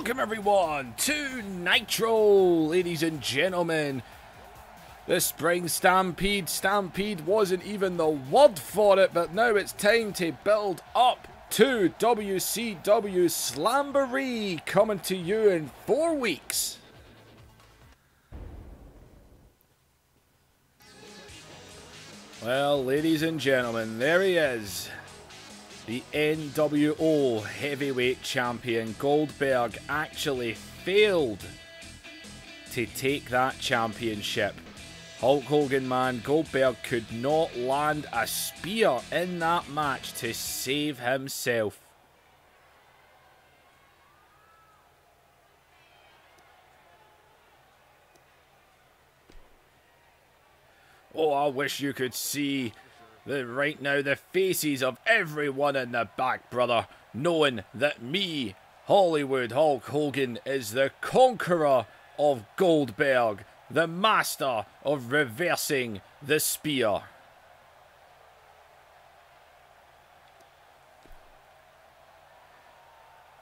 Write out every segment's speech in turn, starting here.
Welcome everyone to Nitro, ladies and gentlemen. The Spring Stampede wasn't even the word for it, but now it's time to build up to WCW Slamboree, coming to you in 4 weeks. Well, ladies and gentlemen, there he is. The NWO Heavyweight Champion. Goldberg actually failed to take that championship. Hulk Hogan, man, Goldberg could not land a spear in that match to save himself. Oh, I wish you could see right now the faces of everyone in the back, brother, knowing that me, Hollywood Hulk Hogan, is the conqueror of Goldberg, the master of reversing the spear.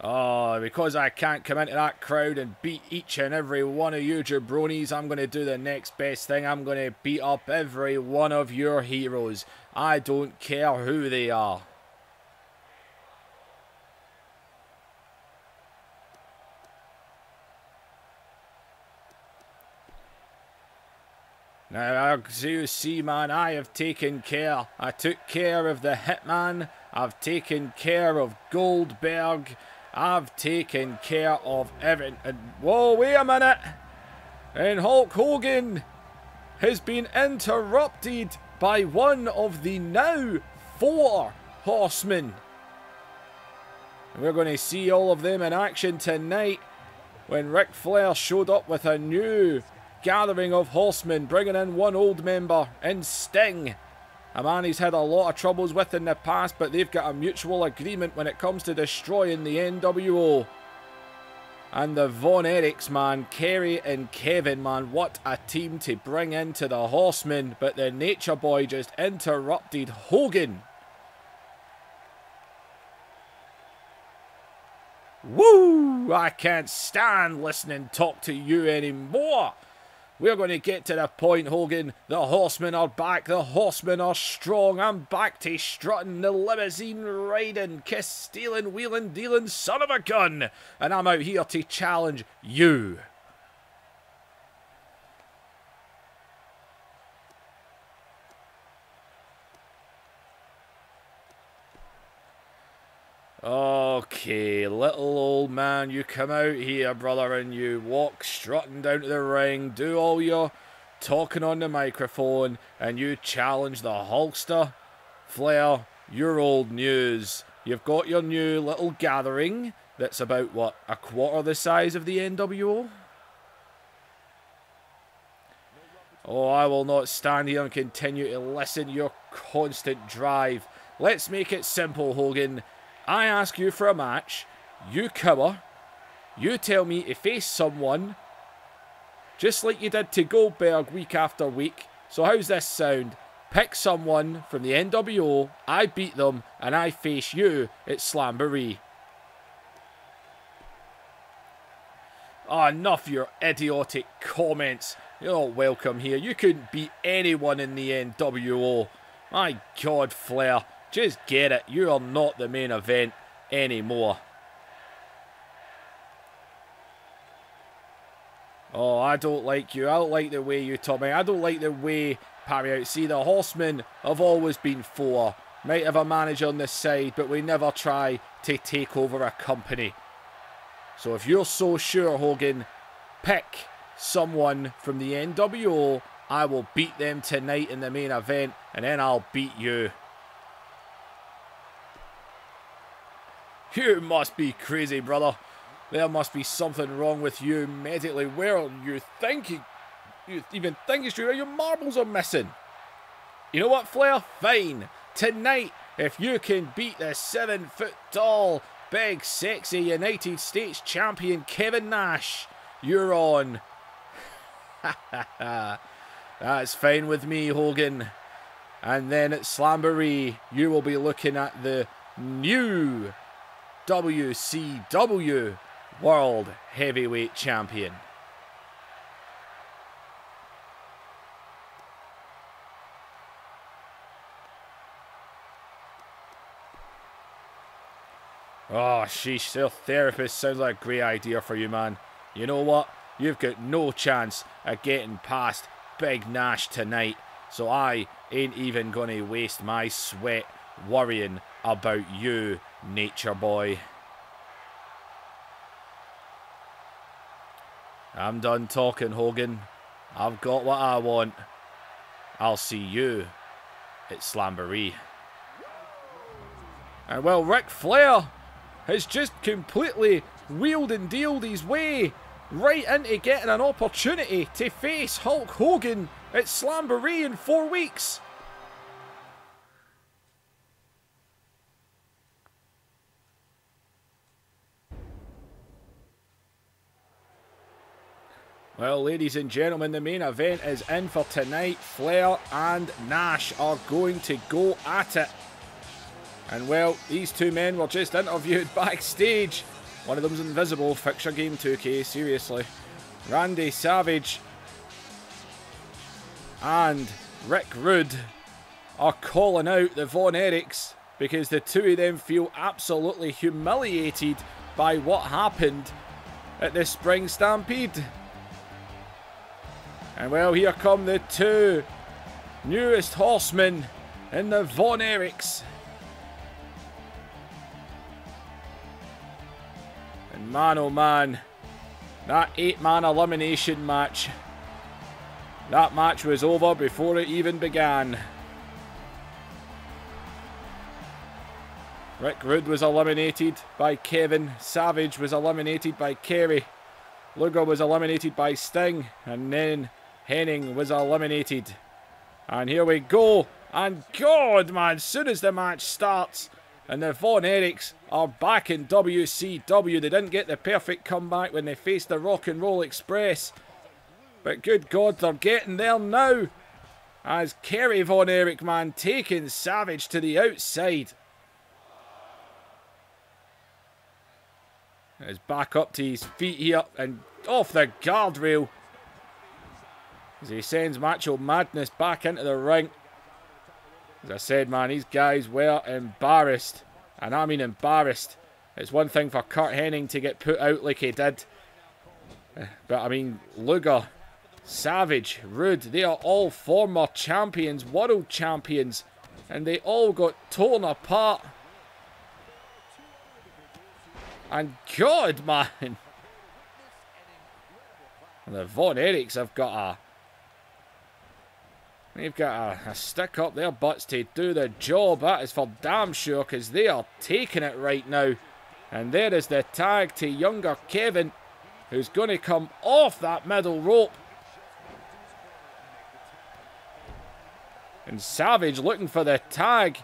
Oh, because I can't come into that crowd and beat each and every one of you jabronis, I'm going to do the next best thing. I'm going to beat up every one of your heroes. I don't care who they are. Now, as you see, man, I have taken care. I took care of the Hitman. I've taken care of Goldberg. I've taken care of everything. Whoa, wait a minute. And Hulk Hogan has been interrupted by one of the now 4 horsemen. And we're going to see all of them in action tonight when Ric Flair showed up with a new gathering of horsemen, bringing in one old member in Sting. A man he's had a lot of troubles with in the past, but they've got a mutual agreement when it comes to destroying the NWO. And the Von Erichs, man, Kerry and Kevin, man, what a team to bring into the Horsemen. But the Nature Boy just interrupted Hogan. Woo! I can't stand listening talk to you anymore. We're going to get to the point, Hogan. The Horsemen are back. The Horsemen are strong. I'm back to strutting the limousine riding, kiss stealing, wheeling, dealing son of a gun. And I'm out here to challenge you. Okay, little old man, you come out here, brother, and you walk strutting down to the ring, do all your talking on the microphone, and you challenge the Hulkster. Flair, you're old news. You've got your new little gathering that's about, what, a quarter the size of the NWO? Oh, I will not stand here and continue to listen to your constant drive. Let's make it simple, Hogan. I ask you for a match, you cover, you tell me to face someone, just like you did to Goldberg week after week. So how's this sound? Pick someone from the NWO, I beat them, and I face you at Slamboree. Oh, enough of your idiotic comments. You're not welcome here. You couldn't beat anyone in the NWO. My God, Flair. Just get it, you are not the main event anymore. Oh, I don't like you. I don't like the way you talk, man. I don't like the way parry out. See, the Horsemen have always been 4. Might have a manager on the side, but we never try to take over a company. So if you're so sure, Hogan, pick someone from the NWO. I will beat them tonight in the main event, and then I'll beat you. You must be crazy, brother. There must be something wrong with you medically. Where are you thinking? You even think it's true? Your marbles are missing. You know what, Flair? Fine. Tonight, if you can beat the 7-foot-tall, big, sexy United States champion Kevin Nash, you're on. That's fine with me, Hogan. And then at Slamboree, you will be looking at the new WCW World Heavyweight Champion. Oh, sheesh, their therapist sounds like a great idea for you, man. You know what? You've got no chance of getting past Big Nash tonight, so I ain't even going to waste my sweat worrying about you, Nature Boy. I'm done talking, Hogan. I've got what I want. I'll see you at Slamboree. And well, Ric Flair has just completely wheeled and dealed his way right into getting an opportunity to face Hulk Hogan at Slamboree in 4 weeks. Well, ladies and gentlemen, the main event is in for tonight. Flair and Nash are going to go at it. And well, these two men were just interviewed backstage. One of them's invisible. Fixture game 2K, seriously. Randy Savage and Rick Rude are calling out the Von Erichs because the two of them feel absolutely humiliated by what happened at the Spring Stampede. And well, here come the two newest horsemen in the Von Erichs. And man, oh man, that 8-man elimination match. That match was over before it even began. Rick Rude was eliminated by Kevin. Savage was eliminated by Kerry. Luger was eliminated by Sting. And then Hennig was eliminated. And here we go. And God, man, as soon as the match starts, and the Von Erichs are back in WCW. They didn't get the perfect comeback when they faced the Rock and Roll Express. But good God, they're getting there now. As Kerry Von Erich, man, taking Savage to the outside. He's back up to his feet here and off the guardrail. As he sends Macho Madness back into the ring. As I said, man, these guys were embarrassed. And I mean embarrassed. It's one thing for Curt Hennig to get put out like he did. But I mean, Luger, Savage, Rude, they are all former champions, world champions. And they all got torn apart. And God, man. The Von Erichs have got They've got a stick up their butts to do the job. That is for damn sure, because they are taking it right now. And there is the tag to younger Kevin, who's going to come off that middle rope. And Savage looking for the tag.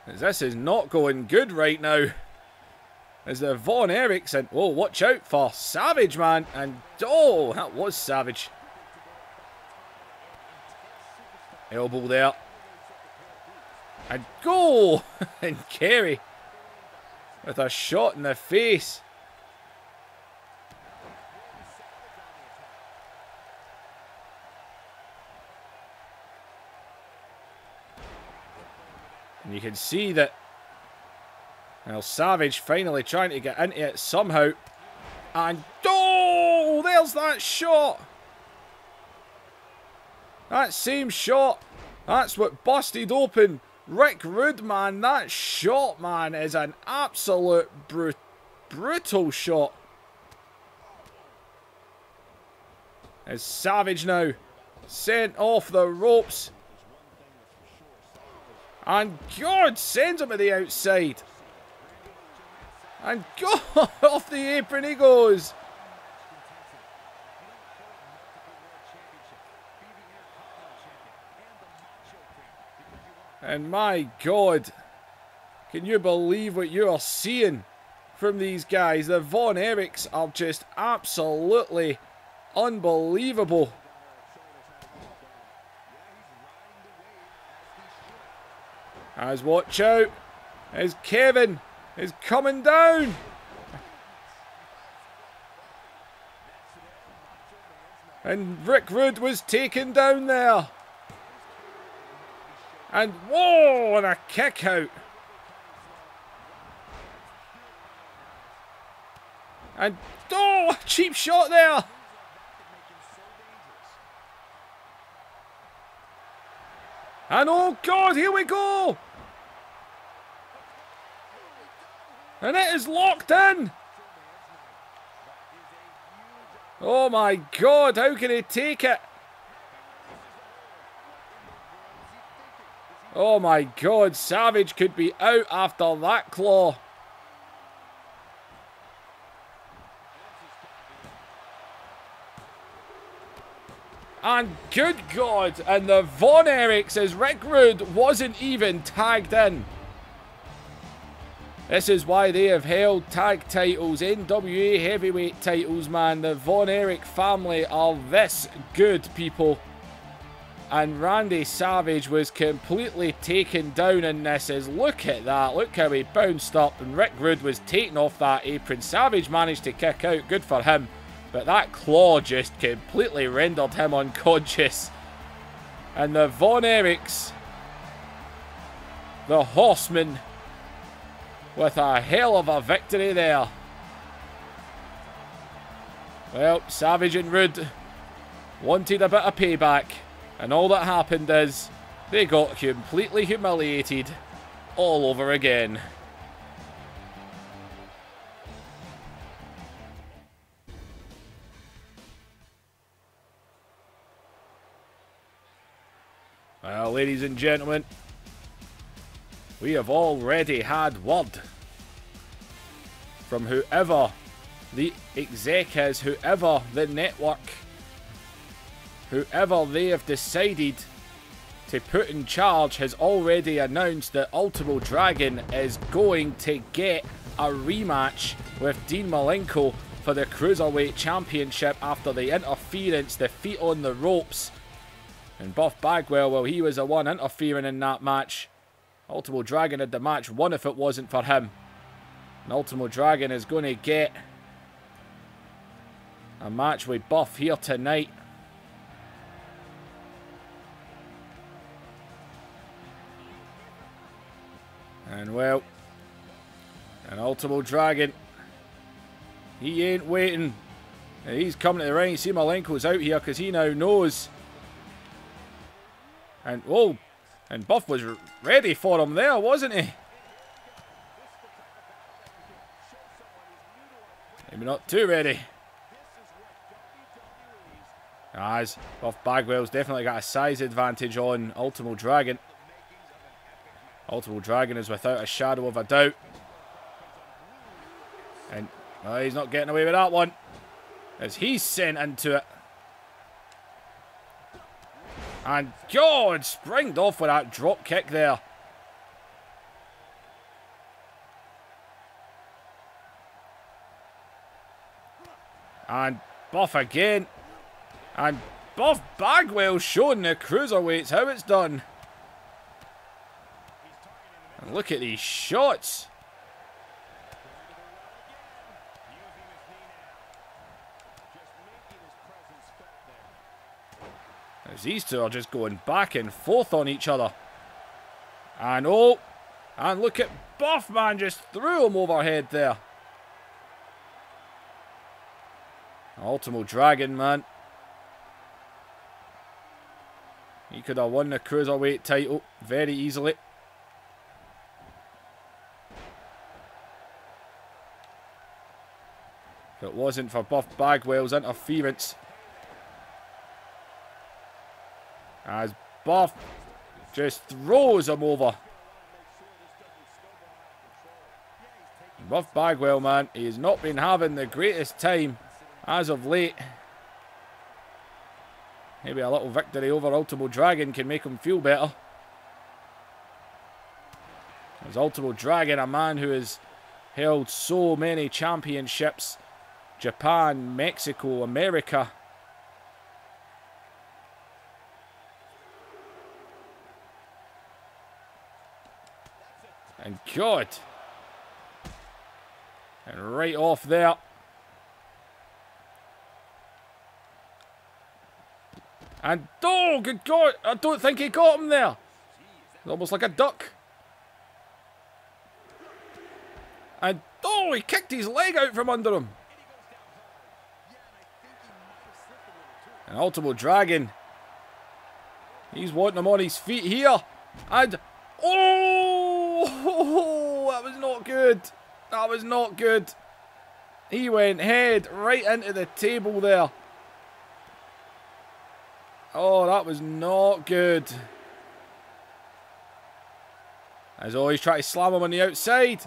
As this is not going good right now. As the Von Erichs, and oh, watch out for Savage, man. And oh, that was Savage. Elbow there. And go! And Kerry with a shot in the face. And you can see that, well, Savage finally trying to get into it somehow. And oh, there's that shot. That same shot, that's what busted open Rick Rude, man. That shot, man, is an absolute brutal shot. As Savage now sent off the ropes. And God sends him to the outside. And God, off the apron he goes. And my God, can you believe what you are seeing from these guys? The Von Erichs are just absolutely unbelievable. As watch out, as Kevin is coming down. And Rick Rude was taken down there. And whoa, and a kick out. And oh, cheap shot there. And oh God, here we go. And it is locked in. Oh my God, how can he take it? Oh my God, Savage could be out after that claw. And good God, and the Von Erichs as Rick Rude wasn't even tagged in. This is why they have held tag titles, NWA heavyweight titles, man. The Von Erich family are this good, people. And Randy Savage was completely taken down in this. Look at that. Look how he bounced up. And Rick Rude was taken off that apron. Savage managed to kick out. Good for him. But that claw just completely rendered him unconscious. And the Von Erichs, the Horsemen, with a hell of a victory there. Well, Savage and Rude wanted a bit of payback. And all that happened is they got completely humiliated all over again. Well, ladies and gentlemen, we have already had word from whoever the exec is, whoever the network, whoever they have decided to put in charge has already announced that Ultimo Dragon is going to get a rematch with Dean Malenko for the Cruiserweight Championship after the interference, the feet on the ropes. And Buff Bagwell, well, he was the one interfering in that match. Ultimo Dragon had the match won if it wasn't for him. And Ultimo Dragon is going to get a match with Buff here tonight. And well, and Ultimo Dragon, he ain't waiting. He's coming to the ring. You see Malenko's out here because he now knows. And oh, and Buff was ready for him there, wasn't he? Maybe not too ready. As Buff Bagwell's definitely got a size advantage on Ultimo Dragon. Ultimo Dragon is without a shadow of a doubt. And oh, he's not getting away with that one, as he's sent into it. And God, springed off with that drop kick there. And Buff again. And Buff Bagwell showing the cruiserweights how it's done. And look at these shots. As these two are just going back and forth on each other. And oh, and look at Buff, man, just threw him overhead there. Ultimo Dragon, man. He could have won the Cruiserweight title very easily. If it wasn't for Buff Bagwell's interference. As Buff just throws him over. Buff Bagwell, man, he has not been having the greatest time as of late. Maybe a little victory over Ultimo Dragon can make him feel better. As Ultimo Dragon, a man who has held so many championships. Japan, Mexico, America. And God. And right off there. And, oh, good God, I don't think he got him there. It's almost like a duck. And, oh, he kicked his leg out from under him. And Ultimo Dragon. He's wanting him on his feet here. And, oh, that was not good. That was not good. He went head right into the table there. Oh, that was not good. As always, try to slam him on the outside.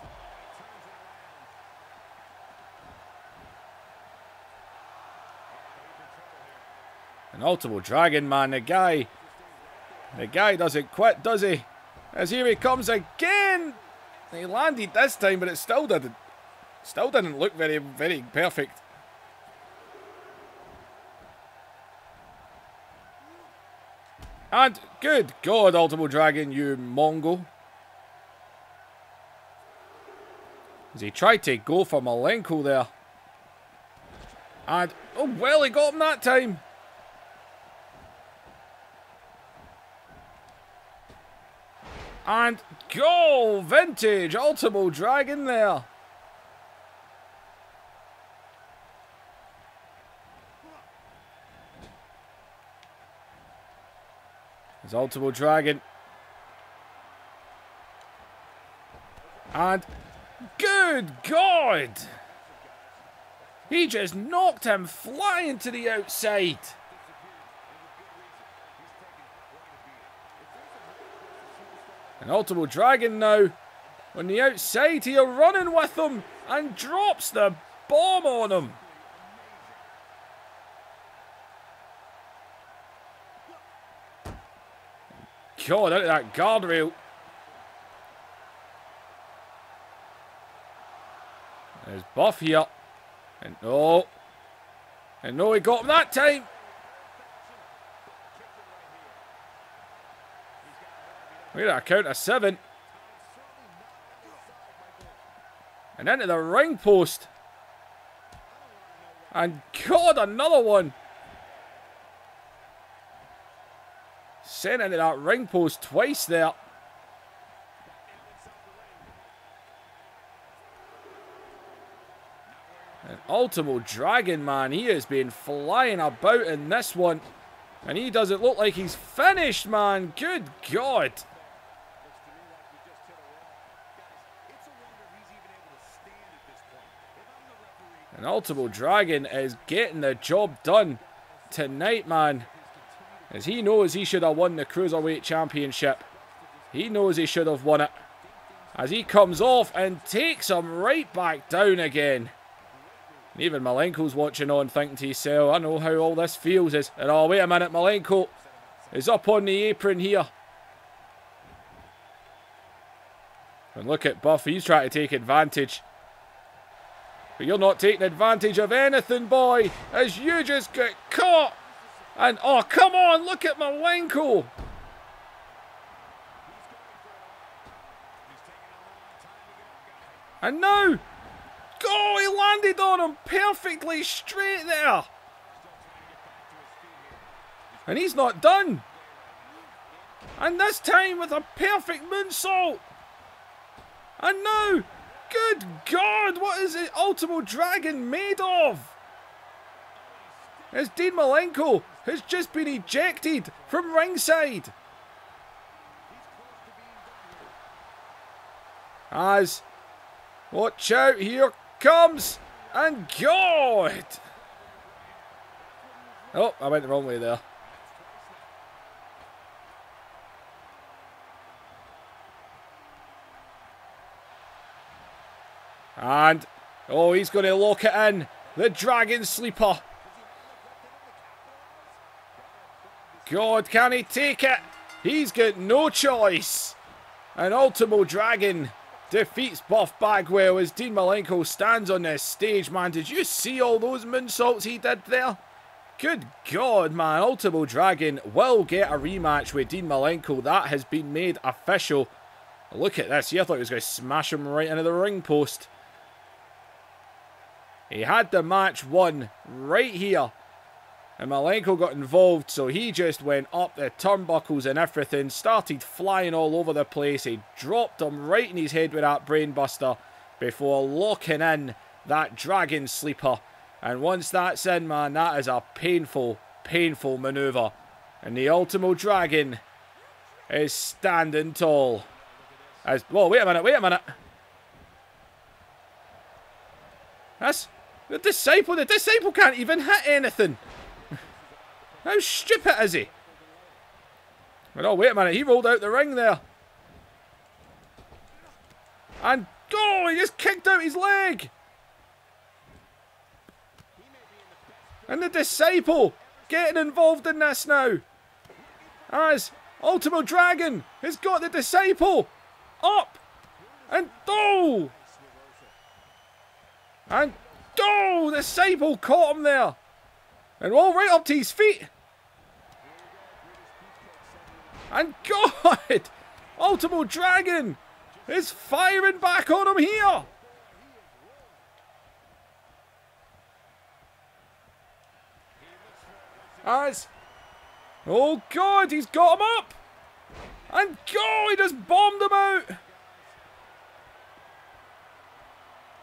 An Ultimo Dragon, man, the guy doesn't quit, does he? As here he comes again. He landed this time, but it still didn't look very, very perfect. And good God, Ultimo Dragon, you Mongo. As he tried to go for Malenko there. And, oh well, he got him that time. And go! Vintage Ultimo Dragon there. There's Ultimo Dragon. And good God! He just knocked him flying to the outside. And Ultimo Dragon now on the outside here, running with him and drops the bomb on him. God, out of that guardrail. There's Buff here. And no, he got him that time. We're at a count of 7. And into the ring post. And God, another one. Sent into that ring post twice there. And Ultimo Dragon, man, he has been flying about in this one. And he doesn't look like he's finished, man. Good God. And Ultimo Dragon is getting the job done tonight, man. As he knows he should have won the Cruiserweight Championship. He knows he should have won it. As he comes off and takes him right back down again. And even Malenko's watching on thinking to himself, I know how all this feels. And oh, wait a minute, Malenko is up on the apron here. And look at Buff, he's trying to take advantage. But you're not taking advantage of anything, boy, as you just get caught. And, oh, come on, look at Malenko. And now, oh, he landed on him perfectly straight there. And he's not done. And this time with a perfect moonsault. And now, good God, what is it Ultimo Dragon made of? As Dean Malenko has just been ejected from ringside. As, watch out, here comes, and God! Oh, I went the wrong way there. And, oh, he's going to lock it in. The Dragon Sleeper. God, can he take it? He's got no choice. And Ultimo Dragon defeats Buff Bagwell as Dean Malenko stands on this stage, man. Did you see all those moonsaults he did there? Good God, man. Ultimo Dragon will get a rematch with Dean Malenko. That has been made official. Look at this. Yeah, I thought he was going to smash him right into the ring post. He had the match won right here. And Malenko got involved, so he just went up the turnbuckles and everything, started flying all over the place. He dropped him right in his head with that brainbuster before locking in that dragon sleeper. And once that's in, man, that is a painful, painful maneuver. And the Ultimo Dragon is standing tall. Whoa, wait a minute. That's the Disciple. The Disciple can't even hit anything. How stupid is he? But oh, wait a minute. He rolled out the ring there. And, oh, he just kicked out his leg. And the Disciple getting involved in this now. As Ultimo Dragon has got the Disciple up. And, oh. And, oh, the Disciple caught him there. And all right up to his feet. And God, Ultimo Dragon is firing back on him here. As, oh God, he's got him up. And God, he just bombed him out.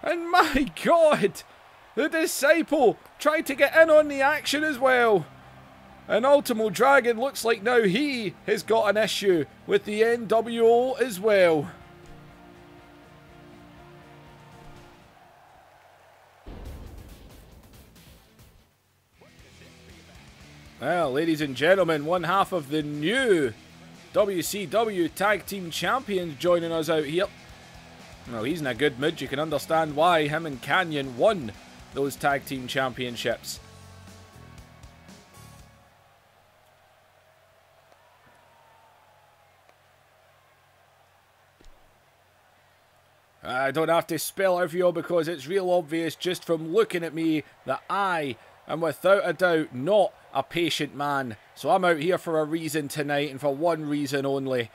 And my God, the Disciple tried to get in on the action as well. And Ultimo Dragon looks like now he has got an issue with the NWO as well. Well, ladies and gentlemen, one half of the new WCW Tag Team Champions joining us out here. Well, he's in a good mood. You can understand why him and Kanyon won those Tag Team Championships. I don't have to spell it for you because it's real obvious just from looking at me that I am without a doubt not a patient man. So I'm out here for a reason tonight and for one reason only.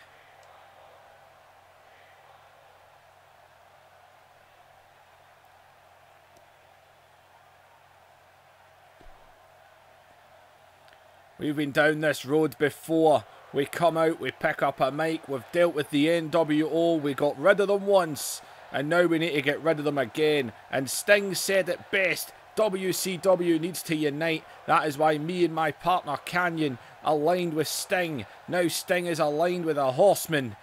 We've been down this road before. We come out, we pick up a mic, we've dealt with the NWO, we got rid of them once, and now we need to get rid of them again. And Sting said it best, WCW needs to unite. That is why me and my partner Kanyon aligned with Sting. Now Sting is aligned with a Horseman.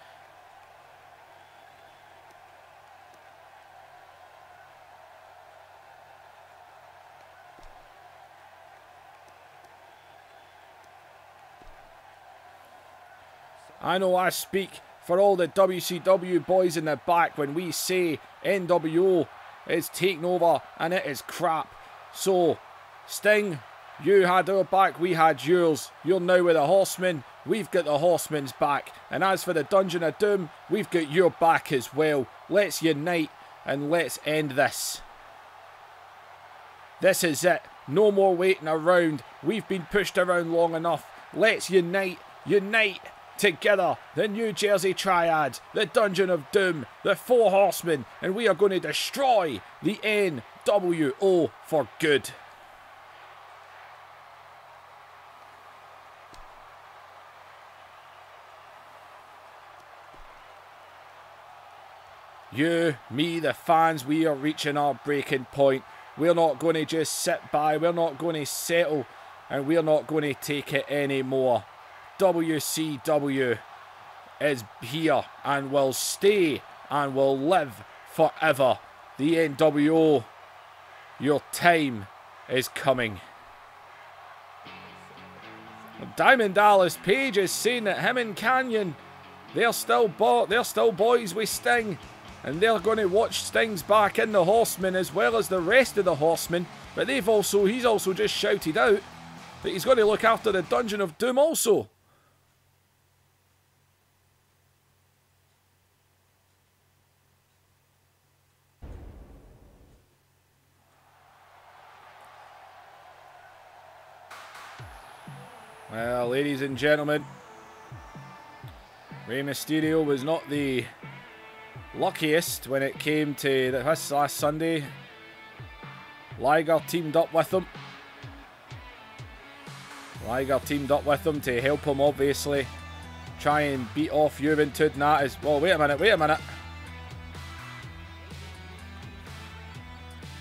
I know I speak for all the WCW boys in the back when we say NWO is taking over and it is crap. So, Sting, you had our back, we had yours. You're now with the Horsemen, we've got the Horsemen's back. And as for the Dungeon of Doom, we've got your back as well. Let's unite and let's end this. This is it. No more waiting around. We've been pushed around long enough. Let's unite. Unite. Together, the New Jersey Triad, the Dungeon of Doom, the Four Horsemen, and we are going to destroy the NWO for good. You, me, the fans, we are reaching our breaking point. We're not going to just sit by, we're not going to settle, and we're not going to take it anymore. WCW is here and will stay and will live forever. The NWO, your time is coming. Diamond Dallas Page is saying that him and Kanyon, they're still boys with Sting, and they're going to watch Sting's back in the Horsemen as well as the rest of the Horsemen. But he's also just shouted out that he's going to look after the Dungeon of Doom also. Well, ladies and gentlemen, Rey Mysterio was not the luckiest when it came to this last Sunday. Liger teamed up with him. Liger teamed up with him to help him, obviously. Try and beat off Juventud. And that is... Well, wait a minute, wait a minute.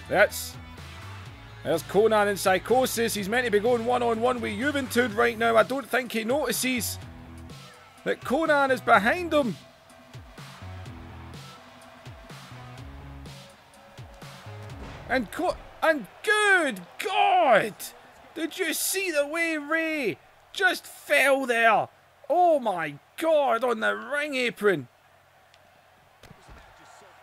There's Conan in Psychosis. He's meant to be going one-on-one with Juventud right now. I don't think he notices that Conan is behind him. And good God! Did you see the way Ray just fell there? Oh my God, on the ring apron.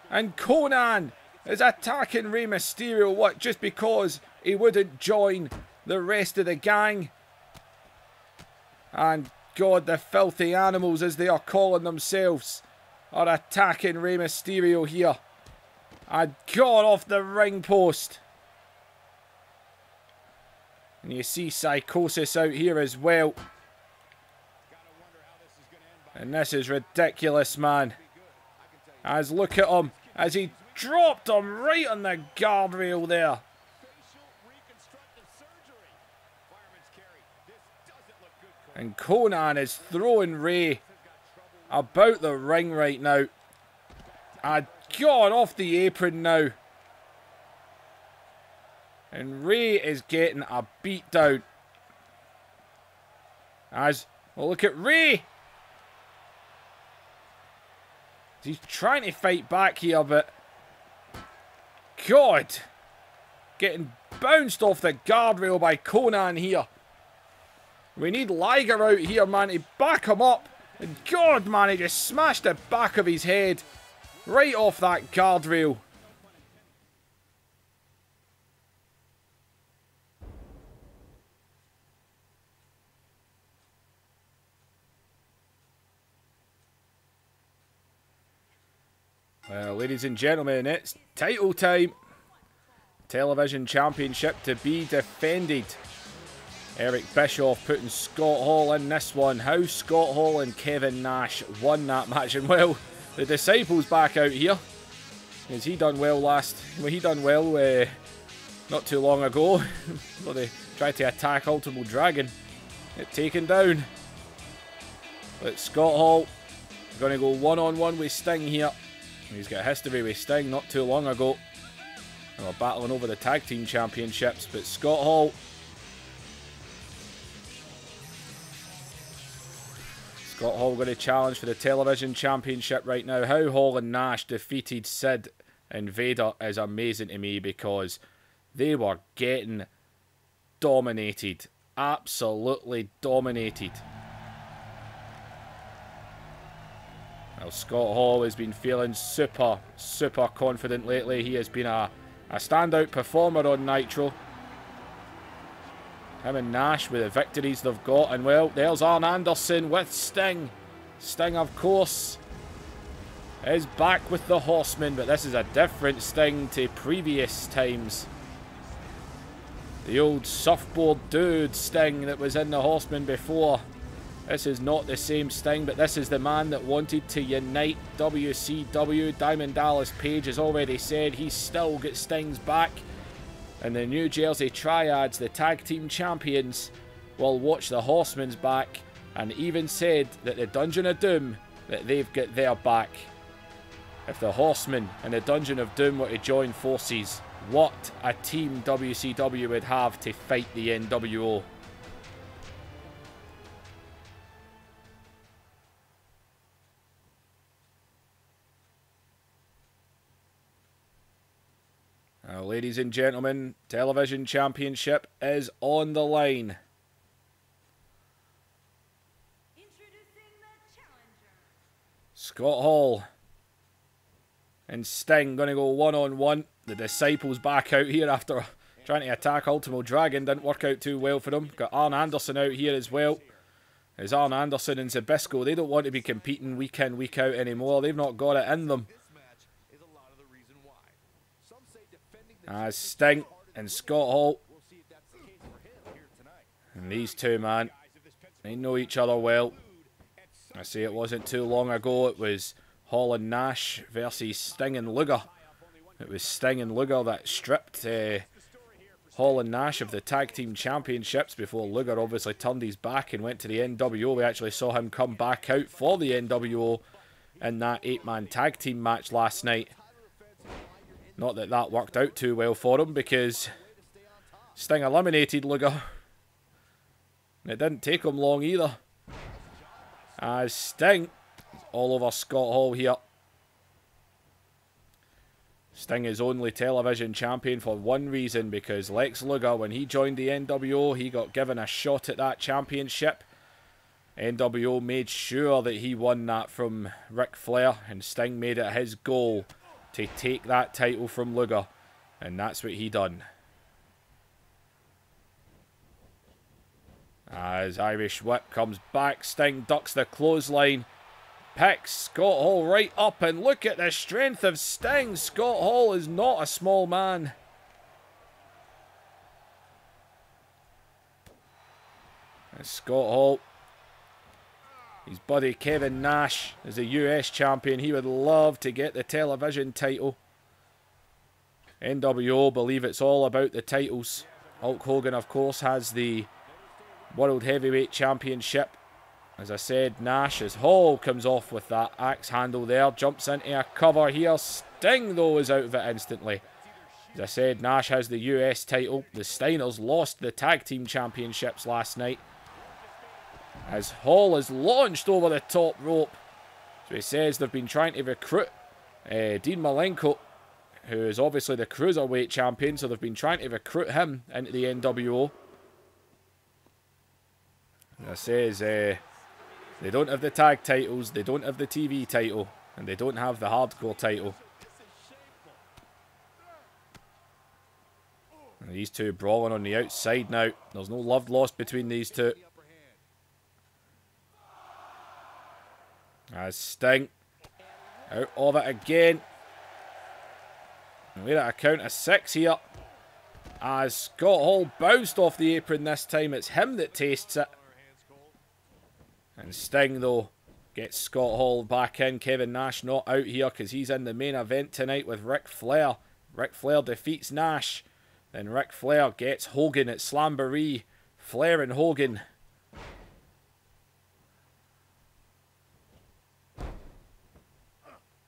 And Conan is attacking Rey Mysterio, what, just because he wouldn't join the rest of the gang? And God, the filthy animals, as they are calling themselves, are attacking Rey Mysterio here. And God, off the ring post. And you see Psychosis out here as well. And this is ridiculous, man. As look at him, as he dropped him right on the guardrail there. And Conan is throwing Ray about the ring right now. And God, off the apron now. And Ray is getting a beat down. As, well, look at Ray. He's trying to fight back here, but God, getting bounced off the guardrail by Conan here. We need Liger out here, man, to back him up. And God, man, he just smashed the back of his head right off that guardrail. Well, ladies and gentlemen, it's title time. Television Championship to be defended. Eric Bischoff putting Scott Hall in this one. How Scott Hall and Kevin Nash won that match. And well, the Disciples back out here. Has he done well not too long ago. Well, they tried to attack Ultimo Dragon. Get taken down. But Scott Hall going to go one-on-one with Sting here. He's got a history with Sting not too long ago. They were battling over the tag team championships, but Scott Hall. Scott Hall going to challenge for the television championship right now. How Hall and Nash defeated Sid and Vader is amazing to me, because they were getting dominated. Absolutely dominated. Well, Scott Hall has been feeling super confident lately. He has been a standout performer on Nitro. Him and Nash with the victories they've got. And well, there's Arn Anderson with Sting. Sting, of course, is back with the Horsemen, but this is a different Sting to previous times. The old surfboard dude Sting that was in the Horsemen before. This is not the same Sting, but this is the man that wanted to unite WCW. Diamond Dallas Page has already said he's still got Sting's back. And the New Jersey Triads, the tag team champions, will watch the Horsemen's back, and even said that the Dungeon of Doom, that they've got their back. If the Horsemen and the Dungeon of Doom were to join forces, what a team WCW would have to fight the NWO. Now, ladies and gentlemen, Television Championship is on the line. Introducing the challenger. Scott Hall and Sting going to go one-on-one. The Disciples back out here after trying to attack Ultimo Dragon. Didn't work out too well for them. Got Arn Anderson out here as well. There's Arn Anderson and Zbyszko. They don't want to be competing week in, week out anymore. They've not got it in them. As Sting and Scott Hall. And these two, man, they know each other well. I say it wasn't too long ago. It was Hall and Nash versus Sting and Luger. It was Sting and Luger that stripped Hall and Nash of the Tag Team Championships before Luger obviously turned his back and went to the NWO. We actually saw him come back out for the NWO in that 8-man tag team match last night. Not that that worked out too well for him because Sting eliminated Luger. And it didn't take him long either. As Sting all over Scott Hall here. Sting is only television champion for one reason, because Lex Luger, when he joined the NWO, he got given a shot at that championship. NWO made sure that he won that from Ric Flair, and Sting made it his goal to take that title from Luger, and that's what he done. As Irish Whip comes back, Sting ducks the clothesline. Picks Scott Hall right up, and look at the strength of Sting. Scott Hall is not a small man. And Scott Hall, his buddy Kevin Nash is the US champion. He would love to get the television title. NWO believe it's all about the titles. Hulk Hogan, of course, has the World Heavyweight Championship. As I said, Nash, as Hall comes off with that axe handle there, jumps into a cover here. Sting, though, is out of it instantly. As I said, Nash has the US title. The Steiners lost the Tag Team Championships last night. As Hall is launched over the top rope. So he says they've been trying to recruit Dean Malenko, who is obviously the Cruiserweight champion, so they've been trying to recruit him into the NWO. As I says, they don't have the tag titles, they don't have the TV title, and they don't have the hardcore title. And these two brawling on the outside now. There's no love lost between these two. As Sting out of it again. And we're at a count of 6 here. As Scott Hall bounced off the apron this time. It's him that tastes it. And Sting, though, gets Scott Hall back in. Kevin Nash not out here because he's in the main event tonight with Ric Flair. Ric Flair defeats Nash. Then Ric Flair gets Hogan at Slamboree. Flair and Hogan.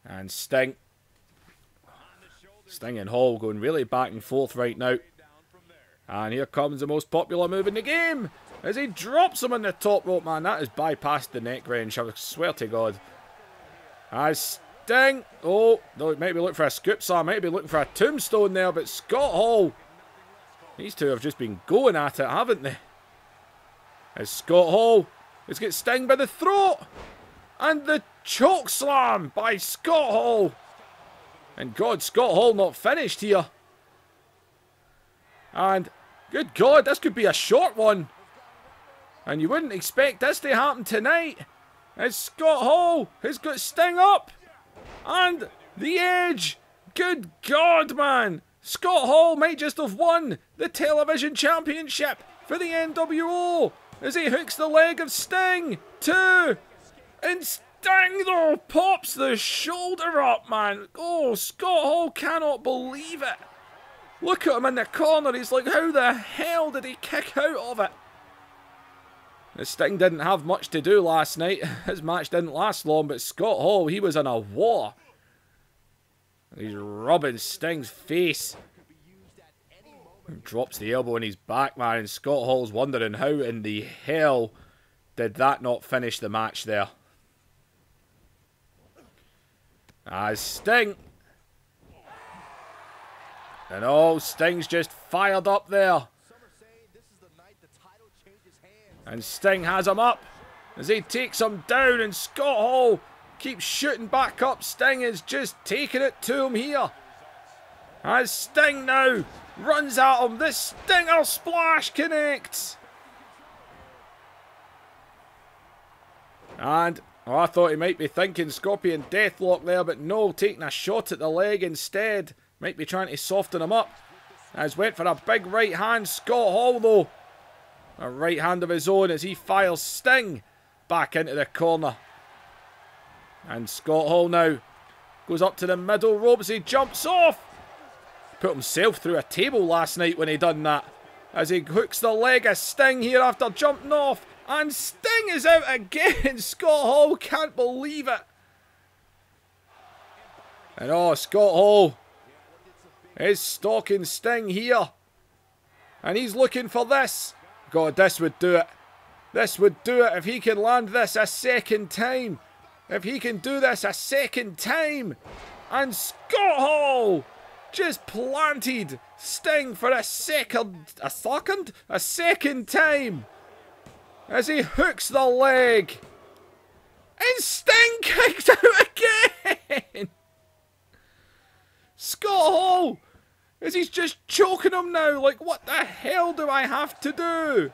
And Sting. Sting and Hall going really back and forth right now. And here comes the most popular move in the game. As he drops him on the top rope, man. That has bypassed the neck wrench, I swear to God. As Sting. Oh, no, might be looking for a scoop slam. Might be looking for a tombstone there. But Scott Hall. These two have just been going at it, haven't they? As Scott Hall has got Sting by the throat. And the choke slam by Scott Hall. And God, Scott Hall not finished here. And good God, this could be a short one. And you wouldn't expect this to happen tonight. As Scott Hall has got Sting up. And the Edge. Good God, man. Scott Hall might just have won the television championship for the NWO. As he hooks the leg of Sting. 2. And Sting, though, pops the shoulder up, man. Oh, Scott Hall cannot believe it. Look at him in the corner. He's like, how the hell did he kick out of it? Sting didn't have much to do last night. His match didn't last long, but Scott Hall, he was in a war. He's rubbing Sting's face. He drops the elbow in his back, man, and Scott Hall's wondering how in the hell did that not finish the match there. As Sting. And oh, Sting's just fired up there. And Sting has him up as he takes him down, and Scott Hall keeps shooting back up. Sting is just taking it to him here. As Sting now runs at him, the Stinger Splash connects. And oh, I thought he might be thinking Scorpion Deathlock there, but no, taking a shot at the leg instead. Might be trying to soften him up. As went for a big right hand. Scott Hall, though, a right hand of his own as he fires Sting back into the corner. And Scott Hall now goes up to the middle rope as he jumps off. put himself through a table last night when he done that. As he hooks the leg of Sting here after jumping off. And Sting is out again. Scott Hall can't believe it. And oh, Scott Hall is stalking Sting here. And he's looking for this. God, this would do it. This would do it if he can land this a second time. If he can do this a second time. And Scott Hall just planted Sting for a second time. As he hooks the leg. And Sting kicked out again. Scott Hall. As he's just choking him now. Like, what the hell do I have to do?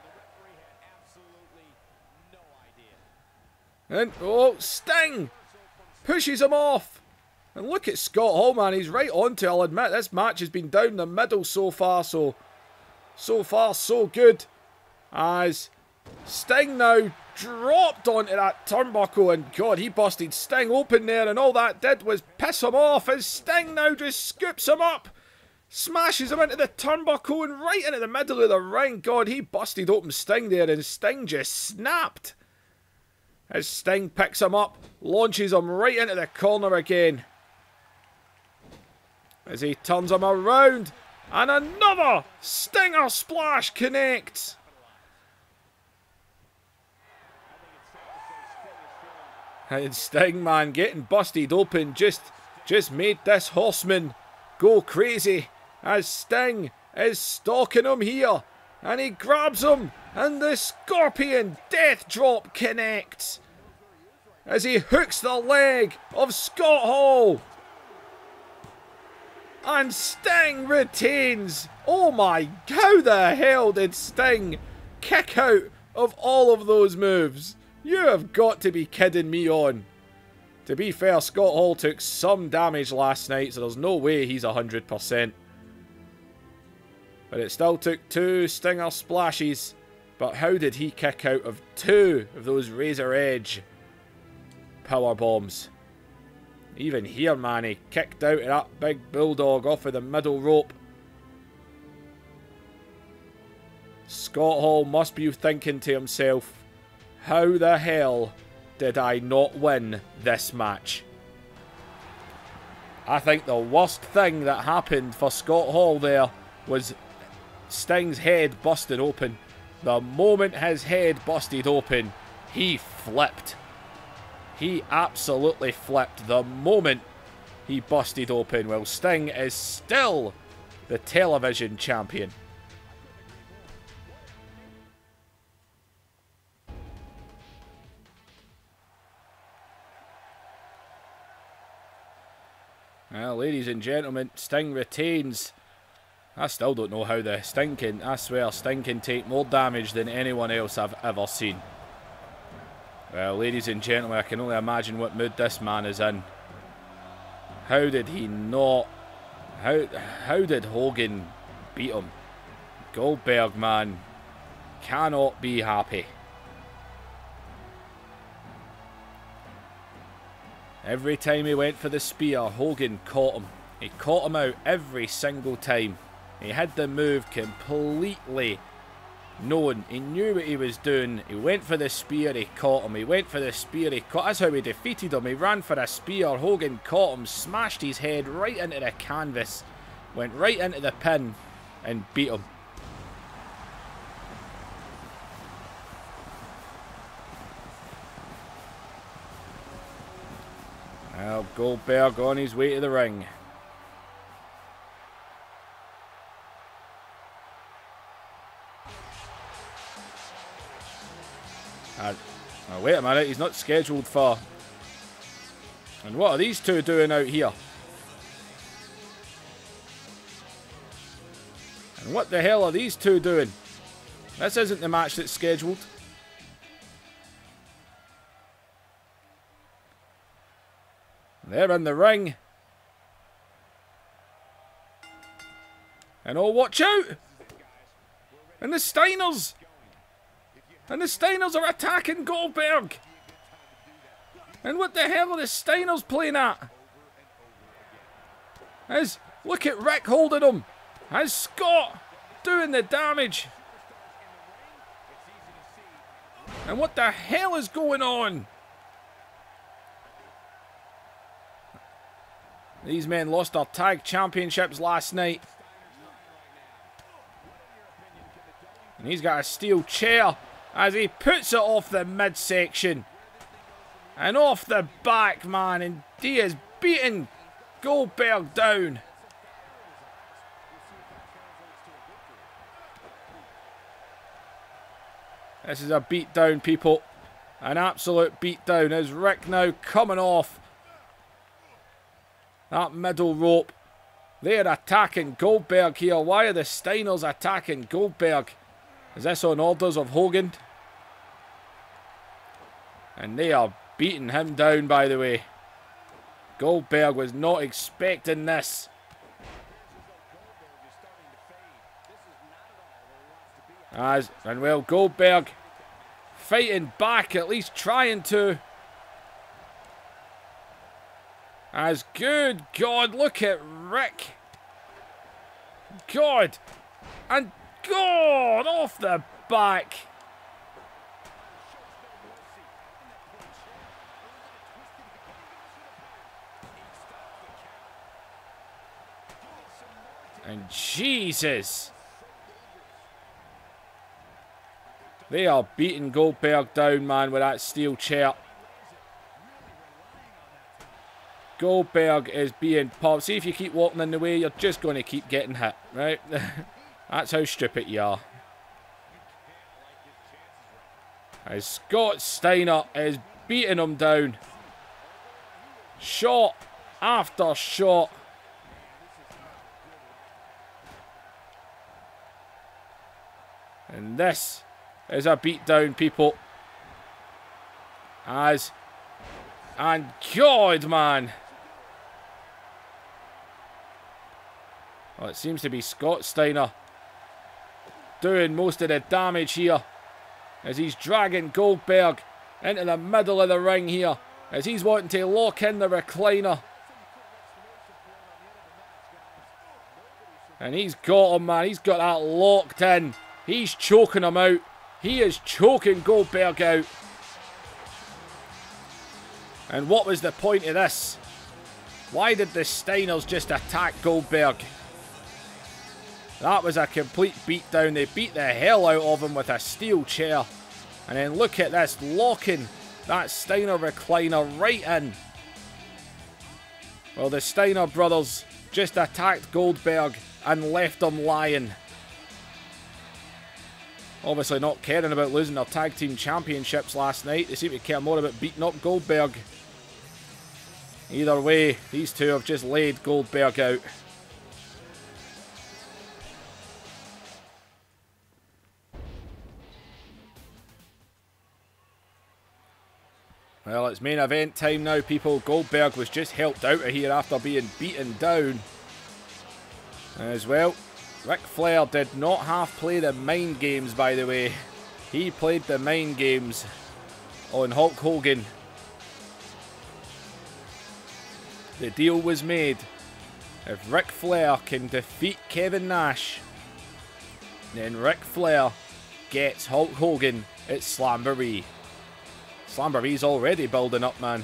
And, oh, Sting pushes him off. And look at Scott Hall, man. He's right onto it. I'll admit, this match has been down the middle so far. So far, so good. As Sting now dropped onto that turnbuckle. And, God, he busted Sting open there. And all that did was piss him off. As Sting now just scoops him up. Smashes him into the turnbuckle and right into the middle of the ring. God, he busted open Sting there. And Sting just snapped. As Sting picks him up, launches him right into the corner again. As he turns him around, and another Stinger Splash connects. And Sting, man, getting busted open just made this horseman go crazy. As Sting is stalking him here. And he grabs him. And the Scorpion Death Drop connects. As he hooks the leg of Scott Hall. And Sting retains. Oh my, how the hell did Sting kick out of all of those moves? You have got to be kidding me on. To be fair, Scott Hall took some damage last night, so there's no way he's 100%. But it still took 2 Stinger Splashes. But how did he kick out of 2 of those Razor Edge power bombs? Even here, man, he kicked out of that big bulldog off of the middle rope. Scott Hall must be thinking to himself, how the hell did I not win this match? I think the worst thing that happened for Scott Hall there was Sting's head busted open. The moment his head busted open, he flipped. He absolutely flipped the moment he busted open. Well, Sting is still the television champion. Well, ladies and gentlemen, Sting retains. I still don't know how the Sting can, I swear, Sting can take more damage than anyone else I've ever seen. Well, ladies and gentlemen, I can only imagine what mood this man is in. How did he not... How did Hogan beat him? Goldberg, man, cannot be happy. Every time he went for the spear, Hogan caught him. He caught him out every single time. He had the move completely known. He knew what he was doing. He went for the spear, he caught him. He went for the spear, he caught. That's how he defeated him. He ran for a spear, Hogan caught him, smashed his head right into the canvas, went right into the pin and beat him. Well, Goldberg on his way to the ring. Now wait a minute, he's not scheduled for... And what are these two doing out here? And what the hell are these two doing? This isn't the match that's scheduled. They're in the ring. And oh, watch out! And the Steiners! And the Steiners are attacking Goldberg! And what the hell are the Steiners playing at? As Look at Rick holding him. And Scott doing the damage. And what the hell is going on? These men lost their tag championships last night. And he's got a steel chair as he puts it off the midsection. And off the back, man. And he is beating Goldberg down. This is a beatdown, people. An absolute beatdown. As Rick now coming off that middle rope. They're attacking Goldberg here. Why are the Steiners attacking Goldberg? Is this on orders of Hogan? And they are beating him down, by the way. Goldberg was not expecting this. And well, Goldberg fighting back, at least trying to. As good God, look at Rick. God. And God off the back. And Jesus. They are beating Goldberg down, man, with that steel chair. Goldberg is being popped. See, if you keep walking in the way, you're just going to keep getting hit, right? That's how stupid you are. As Scott Steiner is beating him down. Shot after shot. And this is a beatdown, people. And God, man. Well, it seems to be Scott Steiner doing most of the damage here. As he's dragging Goldberg into the middle of the ring here. As he's wanting to lock in the recliner. And he's got him, man. He's got that locked in. He's choking him out. He is choking Goldberg out. And what was the point of this? Why did the Steiners just attack Goldberg? That was a complete beatdown. They beat the hell out of him with a steel chair. And then look at this, locking that Steiner recliner right in. Well, the Steiner brothers just attacked Goldberg and left him lying. Obviously not caring about losing their tag team championships last night. They seem to care more about beating up Goldberg. Either way, these two have just laid Goldberg out. Well, it's main event time now, people. Goldberg was just helped out of here after being beaten down. As well, Ric Flair did not half play the mind games, by the way. He played the mind games on Hulk Hogan. The deal was made. If Ric Flair can defeat Kevin Nash, then Ric Flair gets Hulk Hogan at Slamboree. Slamboree's already building up, man.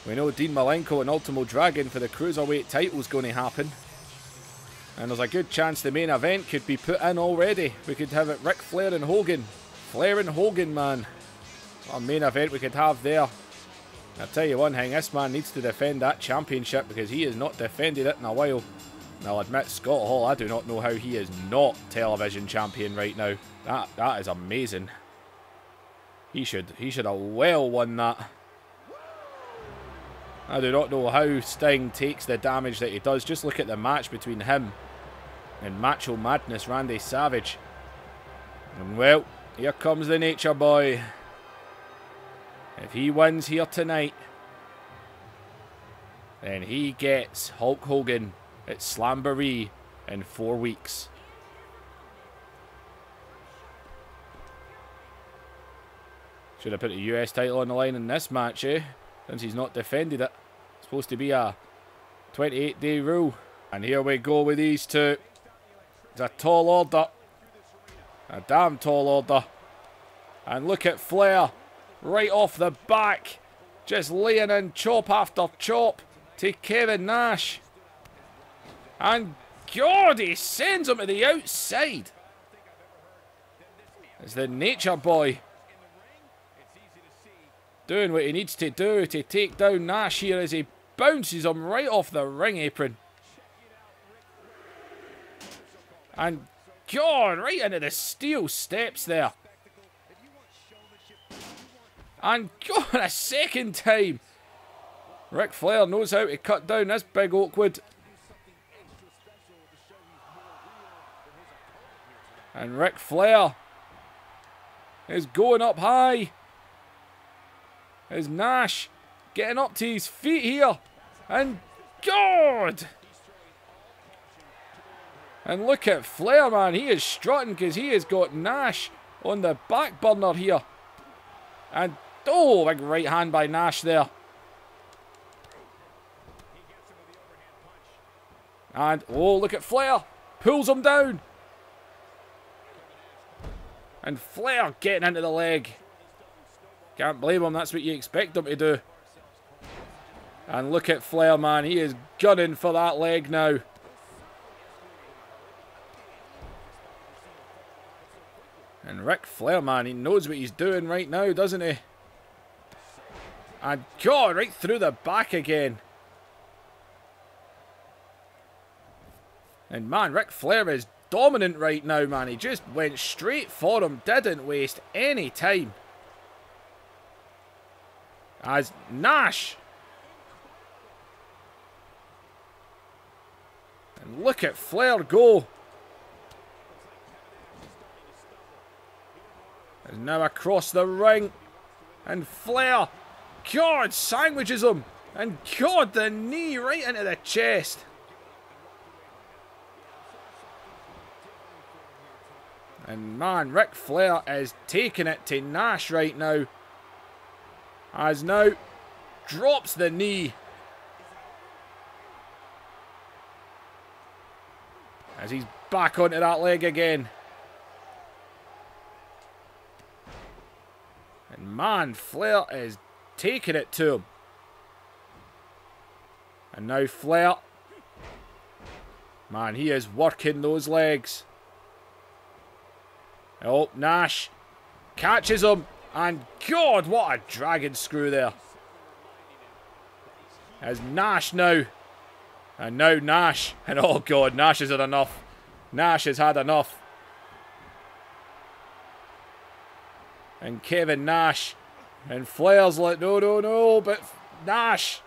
We know Dean Malenko and Ultimo Dragon for the Cruiserweight title is going to happen. And there's a good chance the main event could be put in already. We could have it Ric Flair and Hogan. Flair and Hogan, man. What a main event we could have there. I'll tell you one thing, this man needs to defend that championship because he has not defended it in a while. And I'll admit, Scott Hall, I do not know how he is not television champion right now. That is amazing. He should have well won that. I do not know how Sting takes the damage that he does. Just look at the match between him and Macho Madness Randy Savage. And well, here comes the Nature Boy. If he wins here tonight, then he gets Hulk Hogan at Slamboree in 4 weeks. Should have put the US title on the line in this match, eh? Since he's not defended it. It's supposed to be a 28-day rule. And here we go with these two. It's a tall order. A damn tall order. And look at Flair. Right off the back. Just laying in chop after chop to Kevin Nash. And God, he sends him to the outside. It's the Nature Boy doing what he needs to do to take down Nash here as he bounces him right off the ring apron. And God, right into the steel steps there. And God, a second time. Ric Flair knows how to cut down this big Oakwood. And Ric Flair is going up high. Is Nash getting up to his feet here. And God! And look at Flair, man. He is strutting because he has got Nash on the back burner here. And, oh, big right hand by Nash there. And, oh, look at Flair. Pulls him down. And Flair getting into the leg. Can't blame him. That's what you expect him to do. And look at Flair, man. He is gunning for that leg now. And Ric Flair, man, he knows what he's doing right now, doesn't he? And God, right through the back again. And man, Ric Flair is dominant right now, man. He just went straight for him, didn't waste any time. As Nash. And look at Flair go. Is now across the ring. And Flair, God, sandwiches him. And God, the knee right into the chest. And man, Ric Flair is taking it to Nash right now. As now drops the knee. As he's back onto that leg again. And man, Flair is taking it to him. And now Flair. Man, he is working those legs. Oh, Nash catches him. And God, what a dragon screw there. As Nash now. And now Nash. And oh God, Nash has had enough. Nash has had enough. And Kevin Nash. And Flair's like, no, no, no. But Nash.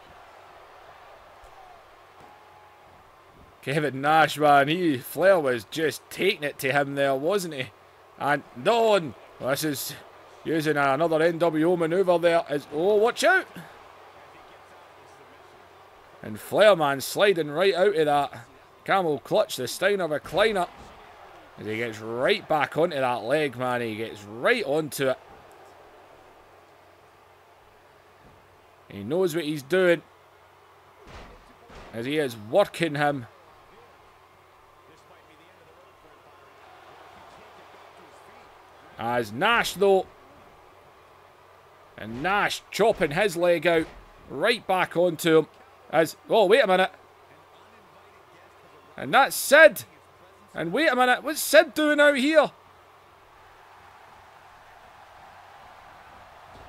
Kevin Nash, man. Flair was just taking it to him there, wasn't he? And no, this is using another NWO maneuver there. Oh, watch out. And Flair, man, sliding right out of that camel clutch, the Steiner recliner. As he gets right back onto that leg, man. He gets right onto it. He knows what he's doing. As he is working him. As Nash, though. And Nash chopping his leg out. Right back onto him. As, oh, wait a minute. And that's Sid. And wait a minute, what's Sid doing out here?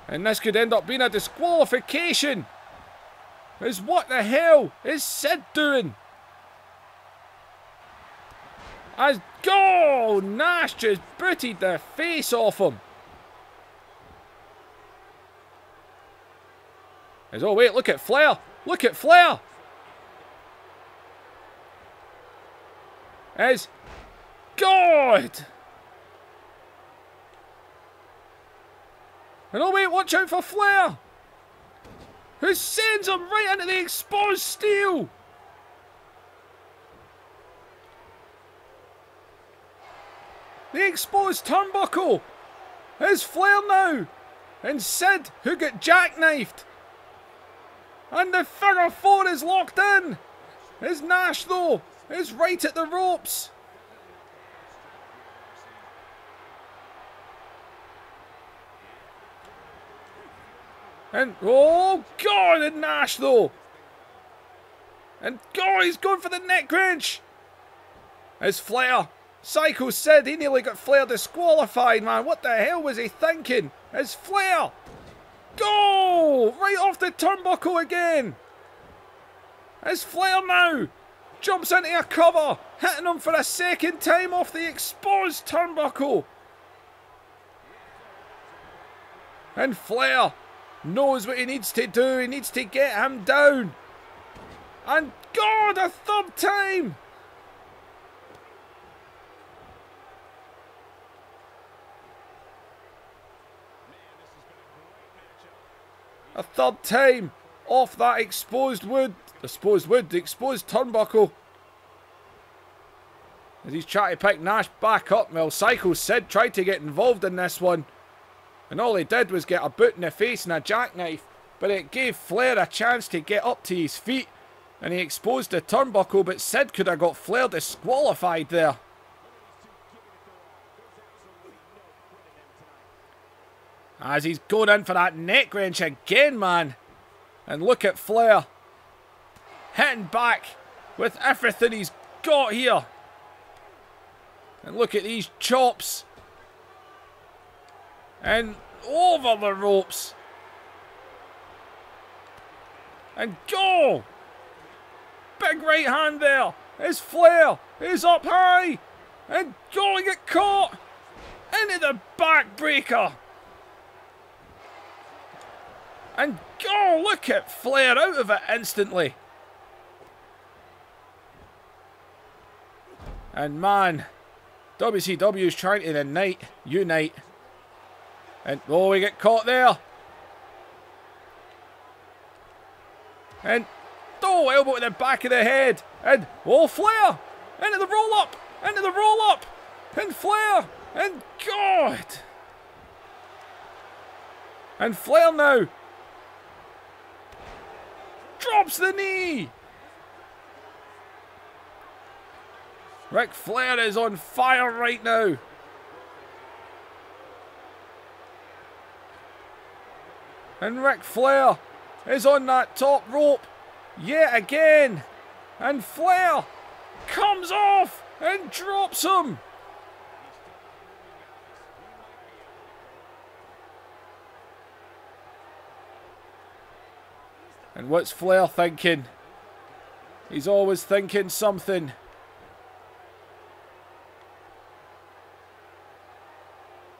And this could end up being a disqualification. As what the hell is Sid doing? As go! Nash just booted the face off him. As, oh wait, look at Flair. Look at Flair. As God. And oh wait, watch out for Flair. Who sends him right into the exposed steel. The exposed turnbuckle. Is Flair now. And Sid, who got jackknifed. And the figure 4 is locked in. Is Nash, though. Is right at the ropes. And, oh, God, and Nash, though. And, God, he's going for the neck wrench. It's Flair. Psycho said he nearly got Flair disqualified, man. What the hell was he thinking? It's Flair. Go! Right off the turnbuckle again. It's Flair now. Jumps into a cover. Hitting him for a second time off the exposed turnbuckle. And Flair knows what he needs to do. He needs to get him down. And God, a third time. A third time off that exposed turnbuckle. As he's trying to pick Nash back up. Well, Psycho Sid tried to get involved in this one. And all he did was get a boot in the face and a jackknife. But it gave Flair a chance to get up to his feet. And he exposed the turnbuckle, but Sid could have got Flair disqualified there. As he's going in for that neck wrench again, man. And look at Flair. Hitting back with everything he's got here. And look at these chops. And over the ropes. And go! Big right hand there. It's Flair. He's up high. And go, he get caught. Into the backbreaker. And go, look at Flair out of it instantly. And man, WCW is trying to unite. And oh, we get caught there. And oh, elbow to the back of the head. And oh, Flair into the roll up. Into the roll up. And Flair. And God. And Flair now. Drops the knee. Ric Flair is on fire right now. And Ric Flair is on that top rope yet again. And Flair comes off and drops him. And what's Flair thinking? He's always thinking something.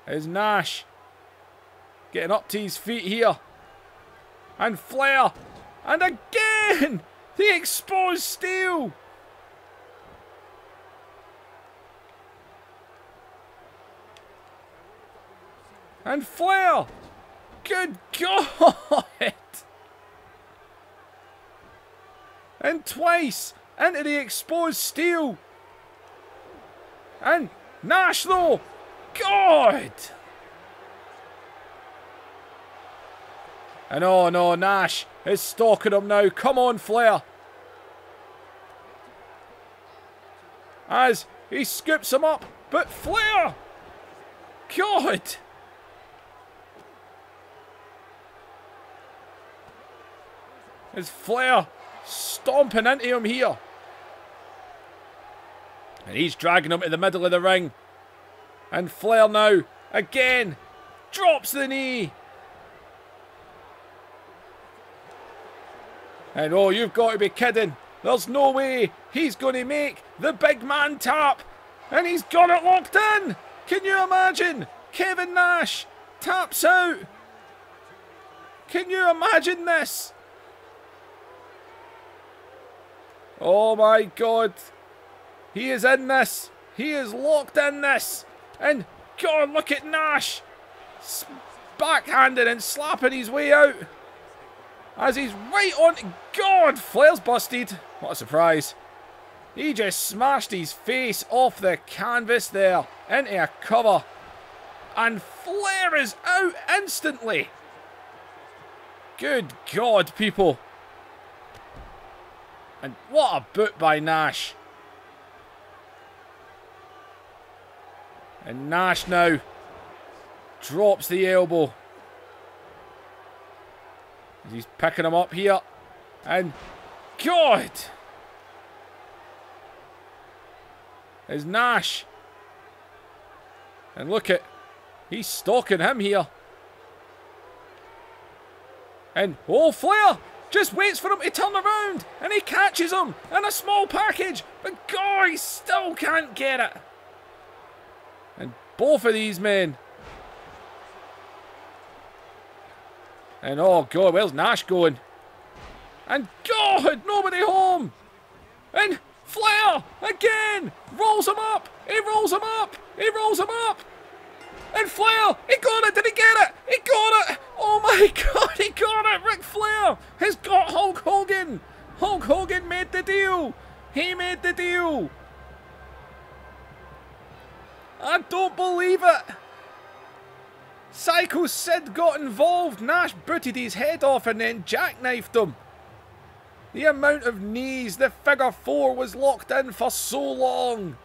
There's Nash getting up to his feet here. And Flair. And again! The exposed steel! And Flair! Good God! And twice into the exposed steel. And Nash though. God! And oh no, Nash is stalking him now. Come on, Flair. As he scoops him up. But Flair! God! Is Flair stomping into him here. And he's dragging him to the middle of the ring. And Flair now, again, drops the knee. And oh, you've got to be kidding. There's no way he's going to make the big man tap. And he's got it locked in. Can you imagine? Kevin Nash taps out. Can you imagine this? Oh my God. He is in this. He is locked in this. And God, look at Nash. Backhanded and slapping his way out. As he's right on. God, Flair's busted. What a surprise. He just smashed his face off the canvas there. Into a cover. And Flair is out instantly. Good God, people. And what a boot by Nash. And Nash now drops the elbow. He's picking him up here. And God! Is Nash. And look at, he's stalking him here. And, oh, Flair just waits for him to turn around. And he catches him in a small package. But God, he still can't get it. And both of these men. And oh God, where's Nash going? And God, nobody home. And Flair again rolls him up. He rolls him up. He rolls him up. And Flair, he got it. Did he get it? He got it. Oh my God, he got it. Ric Flair has got Hulk Hogan. Hulk Hogan made the deal. He made the deal. I don't believe it. Psycho Sid got involved. Nash booted his head off and then jackknifed him. The amount of knees, the figure four was locked in for so long.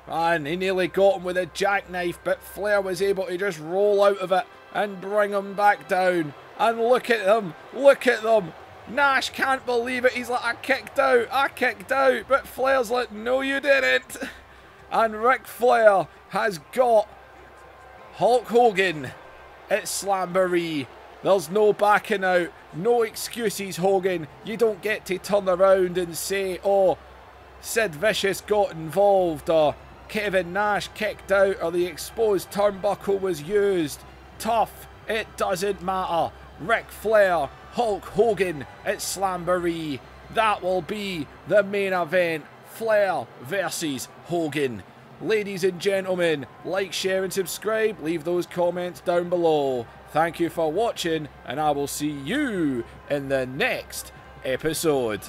And he nearly got him with a jackknife, but Flair was able to just roll out of it and bring him back down. And look at them. Look at them. Nash can't believe it. He's like, I kicked out. I kicked out. But Flair's like, no you didn't. And Ric Flair has got Hulk Hogan at Slamboree. There's no backing out. No excuses, Hogan. You don't get to turn around and say, oh, Sid Vicious got involved, or Kevin Nash kicked out, or the exposed turnbuckle was used. Tough. It doesn't matter. Ric Flair, Hulk Hogan at Slamboree. That will be the main event. Flair versus Hogan. Ladies and gentlemen, like, share and subscribe. Leave those comments down below. Thank you for watching, and I will see you in the next episode.